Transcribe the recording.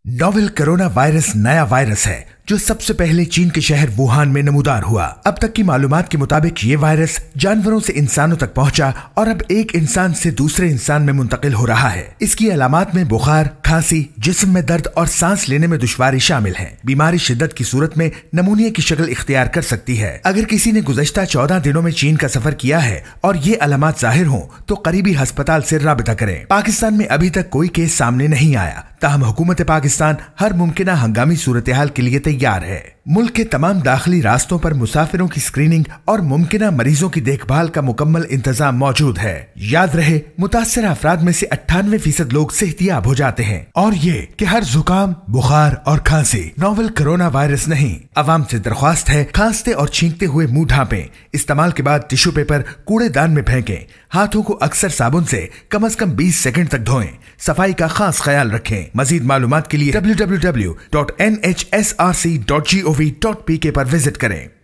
Novel corona virus नया virus है जो सबसे पहले चीन के शहर वुहान में नमूदार हुआ। अब तक की मालूमात के मुताबिक ये वायरस जानवरों से इंसानों तक पहुंचा और अब एक इंसान से दूसरे इंसान में मुंतकिल हो रहा है। इसकी अलामात में बुखार, खांसी, जिस्म में दर्द और सांस लेने में दुश्वारी शामिल है। बीमारी शिद्दत की सूरत में नमूनिया की शक्ल इख्तियार कर सकती है। अगर किसी ने गुज़श्ता 14 दिनों में चीन का सफर किया है और ये अलामात जाहिर हों तो करीबी अस्पताल से राबिता करें। पाकिस्तान में अभी तक कोई केस सामने नहीं आया, ताहम हुकूमत पाकिस्तान हर मुमकिन हंगामी सूरत हाल के लिए तैयार है। मुल्क के तमाम दाखिली रास्तों पर मुसाफिरों की स्क्रीनिंग और मुमकिन मरीजों की देखभाल का मुकम्मल इंतजाम मौजूद है। याद रहे, मुतासर अफराद में से 98% लोग सेहतियाब हो जाते हैं और ये कि हर जुकाम, बुखार और खांसी नोवेल कोरोना वायरस नहीं। अवाम से दरख्वास्त है, खांसते और छींकते हुए मुंह ढांपें। इस्तेमाल के बाद टिश्यू पेपर कूड़ेदान में फेंकें। हाथों को अक्सर साबुन से कम से कम 20 सेकंड तक धोएं। सफाई का खास ख्याल रखें। मजीद मालूमात के लिए www.nhsrc.gov.pk पर विजिट करें।